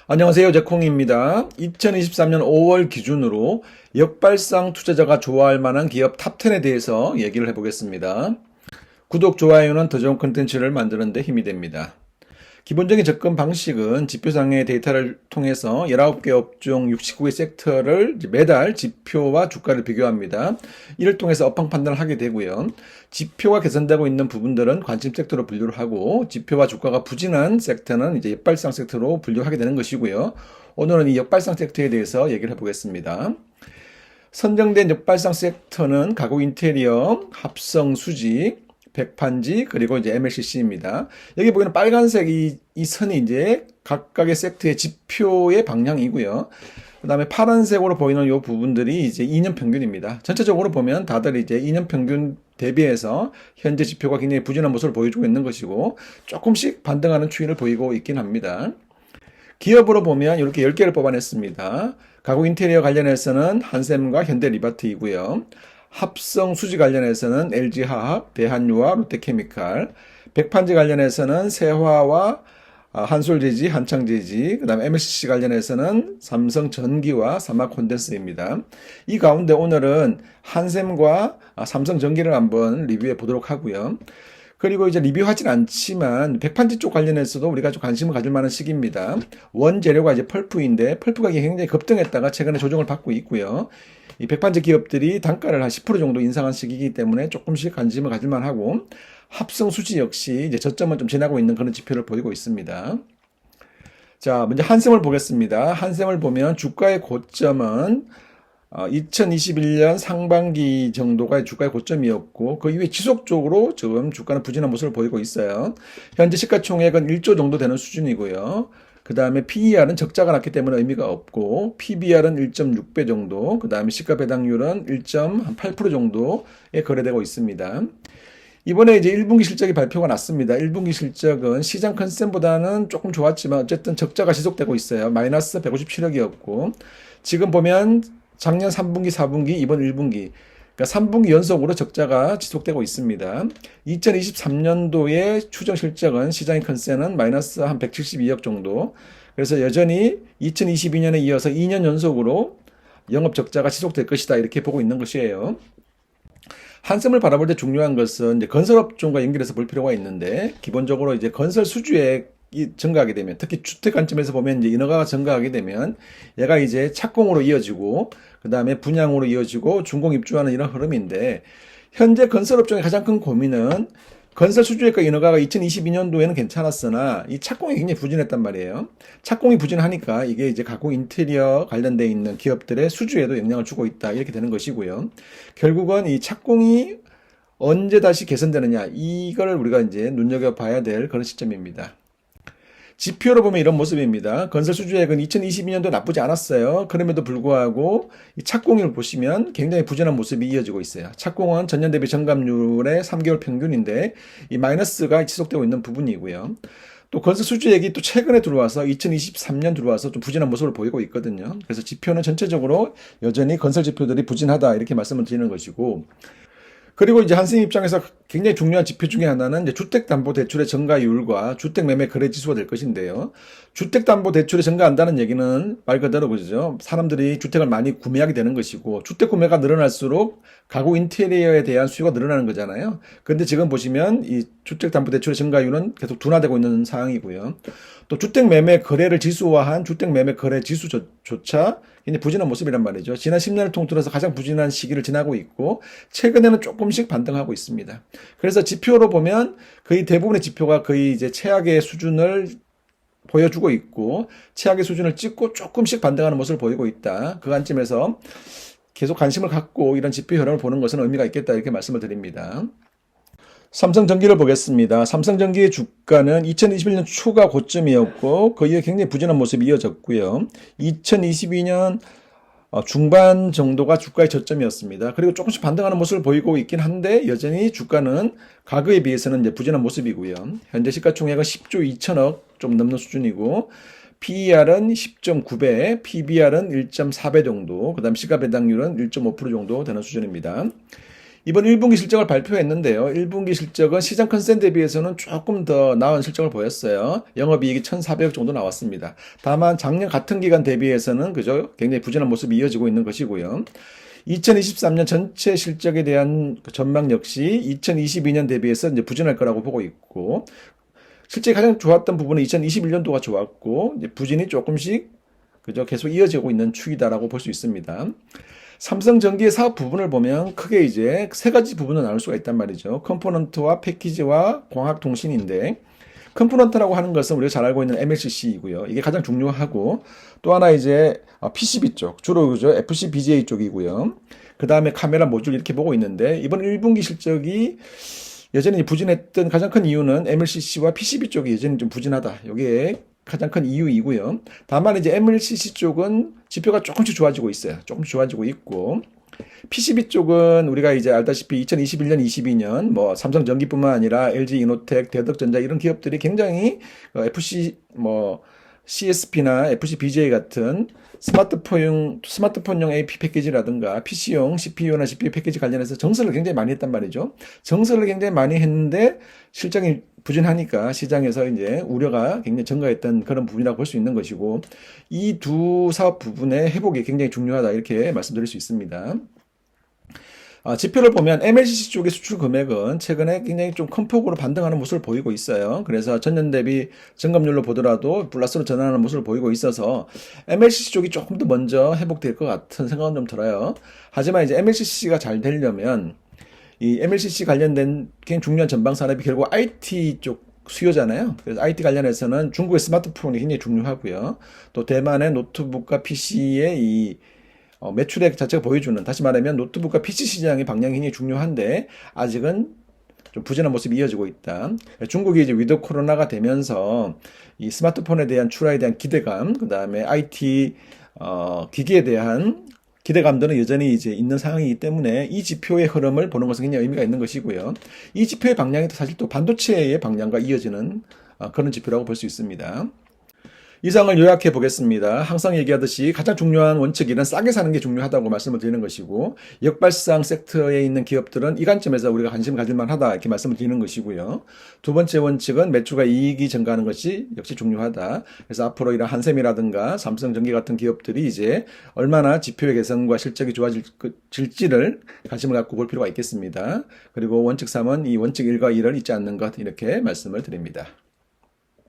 안녕하세요. 제콩입니다. 2023년 5월 기준으로 역발상 투자자가 좋아할 만한 기업 탑10에 대해서 얘기를 해보겠습니다. 구독, 좋아요는 더 좋은 컨텐츠를 만드는 데 힘이 됩니다. 기본적인 접근 방식은 지표상의 데이터를 통해서 19개 업종 69개 섹터를 매달 지표와 주가를 비교합니다. 이를 통해서 업황 판단을 하게 되고요. 지표가 개선되고 있는 부분들은 관심 섹터로 분류를 하고 지표와 주가가 부진한 섹터는 이제 역발상 섹터로 분류하게 되는 것이고요. 오늘은 이 역발상 섹터에 대해서 얘기를 해보겠습니다. 선정된 역발상 섹터는 가구 인테리어, 합성 수직, 백판지, 그리고 이제 MLCC입니다. 여기 보이는 빨간색 이 선이 이제 각각의 섹터의 지표의 방향이고요. 그 다음에 파란색으로 보이는 이 부분들이 이제 2년 평균입니다. 전체적으로 보면 다들 이제 2년 평균 대비해서 현재 지표가 굉장히 부진한 모습을 보여주고 있는 것이고, 조금씩 반등하는 추이를 보이고 있긴 합니다. 기업으로 보면 이렇게 10개를 뽑아냈습니다. 가구 인테리어 관련해서는 한샘과 현대리바트이고요. 합성 수지 관련해서는 LG화학, 대한유와 롯데케미칼, 백판지 관련해서는 세화와 한솔재지, 한창재지, 그 다음에 MLCC 관련해서는 삼성전기와 삼화콘덴스입니다. 이 가운데 오늘은 한샘과 삼성전기를 한번 리뷰해 보도록 하고요. 그리고 이제 리뷰하진 않지만 백판지 쪽 관련해서도 우리가 좀 관심을 가질 만한 시기입니다. 원재료가 이제 펄프인데 펄프 가격이 굉장히 급등했다가 최근에 조정을 받고 있고요. 이 백판지 기업들이 단가를 한 10% 정도 인상한 시기이기 때문에 조금씩 관심을 가질 만하고, 합성 수지 역시 이제 저점은 좀 지나고 있는 그런 지표를 보이고 있습니다. 자, 먼저 한샘을 보겠습니다. 한샘을 보면 주가의 고점은 2021년 상반기 정도가 주가의 고점이었고, 그 이후에 지속적으로 지금 주가는 부진한 모습을 보이고 있어요. 현재 시가총액은 1조 정도 되는 수준이고요. 그 다음에 PER은 적자가 났기 때문에 의미가 없고, PBR은 1.6배 정도, 그 다음에 시가 배당률은 1.8% 정도에 거래되고 있습니다. 이번에 이제 1분기 실적이 발표가 났습니다. 1분기 실적은 시장 컨센보다는 조금 좋았지만 어쨌든 적자가 지속되고 있어요. 마이너스 157억이었고, 지금 보면 작년 3분기, 4분기, 이번 1분기, 그러니까 3분기 연속으로 적자가 지속되고 있습니다. 2023년도의 추정 실적은 시장의 컨센은 마이너스 한 172억 정도. 그래서 여전히 2022년에 이어서 2년 연속으로 영업 적자가 지속될 것이다, 이렇게 보고 있는 것이에요. 한샘을 바라볼 때 중요한 것은 이제 건설업종과 연결해서 볼 필요가 있는데, 기본적으로 이제 건설 수주액이 증가하게 되면, 특히 주택 관점에서 보면 이제 인허가가 증가하게 되면 얘가 이제 착공으로 이어지고, 그 다음에 분양으로 이어지고 준공 입주하는 이런 흐름인데, 현재 건설업종의 가장 큰 고민은 건설 수주액과 인허가가 2022년도에는 괜찮았으나 이 착공이 굉장히 부진했단 말이에요. 착공이 부진하니까 이게 이제 가구 인테리어 관련돼 있는 기업들의 수주에도 영향을 주고 있다, 이렇게 되는 것이고요. 결국은 이 착공이 언제 다시 개선되느냐, 이걸 우리가 이제 눈여겨봐야 될 그런 시점입니다. 지표로 보면 이런 모습입니다. 건설 수주액은 2022년도 나쁘지 않았어요. 그럼에도 불구하고 이 착공률을 보시면 굉장히 부진한 모습이 이어지고 있어요. 착공은 전년 대비 정감률의 3개월 평균인데 이 마이너스가 지속되고 있는 부분이고요. 또 건설 수주액이 또 최근에 들어와서 2023년 들어와서 좀 부진한 모습을 보이고 있거든요. 그래서 지표는 전체적으로 여전히 건설 지표들이 부진하다, 이렇게 말씀을 드리는 것이고, 그리고 이제 한샘 입장에서 굉장히 중요한 지표 중에 하나는 이제 주택담보대출의 증가율과 주택매매거래지수가 될 것인데요. 주택담보대출이 증가한다는 얘기는 말 그대로 그죠. 사람들이 주택을 많이 구매하게 되는 것이고, 주택 구매가 늘어날수록 가구 인테리어에 대한 수요가 늘어나는 거잖아요. 그런데 지금 보시면 이 주택담보대출의 증가율은 계속 둔화되고 있는 상황이고요. 또 주택매매거래를 지수화한 주택매매거래지수조차 굉장히 부진한 모습이란 말이죠. 지난 10년을 통틀어서 가장 부진한 시기를 지나고 있고, 최근에는 조금씩 반등하고 있습니다. 그래서 지표로 보면 거의 대부분의 지표가 거의 이제 최악의 수준을 보여주고 있고, 최악의 수준을 찍고 조금씩 반등하는 모습을 보이고 있다. 그 관점에서 계속 관심을 갖고 이런 지표 흐름을 보는 것은 의미가 있겠다, 이렇게 말씀을 드립니다. 삼성전기를 보겠습니다. 삼성전기의 주가는 2021년 초가 고점이었고, 그 이후에 굉장히 부진한 모습이 이어졌고요. 2022년 중반 정도가 주가의 저점이었습니다. 그리고 조금씩 반등하는 모습을 보이고 있긴 한데, 여전히 주가는 과거에 비해서는 이제 부진한 모습이고요. 현재 시가총액은 10조 2천억 좀 넘는 수준이고, PER은 10.9배, PBR은 1.4배 정도, 그 다음 시가배당률은 1.5% 정도 되는 수준입니다. 이번 1분기 실적을 발표했는데요. 1분기 실적은 시장 컨센 대비해서는 조금 더 나은 실적을 보였어요. 영업이익이 1,400억 정도 나왔습니다. 다만 작년 같은 기간 대비해서는 그죠? 굉장히 부진한 모습이 이어지고 있는 것이고요. 2023년 전체 실적에 대한 전망 역시 2022년 대비해서 이제 부진할 거라고 보고 있고, 실제 가장 좋았던 부분은 2021년도가 좋았고, 이제 부진이 조금씩 그죠? 계속 이어지고 있는 추이다라고 볼 수 있습니다. 삼성전기의 사업 부분을 보면 크게 이제 세 가지 부분을 나눌 수가 있단 말이죠. 컴포넌트와 패키지와 광학통신인데, 컴포넌트라고 하는 것은 우리가 잘 알고 있는 MLCC이고요. 이게 가장 중요하고, 또 하나 이제 PCB 쪽, 주로 그죠? FCBGA 쪽이고요. 그 다음에 카메라 모듈 이렇게 보고 있는데, 이번 1분기 실적이 여전히 부진했던 가장 큰 이유는 MLCC와 PCB 쪽이 여전히 좀 부진하다. 이게 가장 큰 이유이고요. 다만 이제 MLCC 쪽은 지표가 조금씩 좋아지고 있어요. 조금씩 좋아지고 있고, PCB 쪽은 우리가 이제 알다시피 2021년, 22년 뭐 삼성전기뿐만 아니라 LG이노텍, 대덕전자 이런 기업들이 굉장히 FC 뭐 CSP나 FCBGA 같은 스마트폰용 AP 패키지라든가 PC용 CPU나 CPU 패키지 관련해서 정설을 굉장히 많이 했단 말이죠. 정설을 굉장히 많이 했는데 실적이 부진하니까 시장에서 이제 우려가 굉장히 증가했던 그런 부분이라고 볼 수 있는 것이고, 이 두 사업 부분의 회복이 굉장히 중요하다 이렇게 말씀드릴 수 있습니다. 지표를 보면 MLCC 쪽의 수출 금액은 최근에 굉장히 좀 큰 폭으로 반등하는 모습을 보이고 있어요. 그래서 전년 대비 증감률로 보더라도 플러스로 전환하는 모습을 보이고 있어서 MLCC 쪽이 조금 더 먼저 회복될 것 같은 생각은 좀 들어요. 하지만 이제 MLCC가 잘 되려면 이 MLCC 관련된 굉장히 중요한 전방 산업이 결국 IT 쪽 수요잖아요. 그래서 IT 관련해서는 중국의 스마트폰이 굉장히 중요하고요. 또 대만의 노트북과 PC의 이 매출액 자체가 보여주는, 다시 말하면 노트북과 PC 시장의 방향이 굉장히 중요한데 아직은 좀 부진한 모습이 이어지고 있다. 중국이 이제 위드 코로나가 되면서 이 스마트폰에 대한 출하에 대한 기대감, 그 다음에 IT 기기에 대한 기대감들은 여전히 이제 있는 상황이기 때문에 이 지표의 흐름을 보는 것은 굉장히 의미가 있는 것이고요. 이 지표의 방향이 사실 또 반도체의 방향과 이어지는 그런 지표라고 볼 수 있습니다. 이상을 요약해 보겠습니다. 항상 얘기하듯이 가장 중요한 원칙에는 싸게 사는 게 중요하다고 말씀을 드리는 것이고, 역발상 섹터에 있는 기업들은 이 관점에서 우리가 관심 가질 만하다 이렇게 말씀을 드리는 것이고요. 두 번째 원칙은 매출과 이익이 증가하는 것이 역시 중요하다. 그래서 앞으로 이런 한샘이라든가 삼성전기 같은 기업들이 이제 얼마나 지표의 개선과 실적이 좋아질지를 관심을 갖고 볼 필요가 있겠습니다. 그리고 원칙 3은 이 원칙 1과 2를 잊지 않는 것 이렇게 말씀을 드립니다.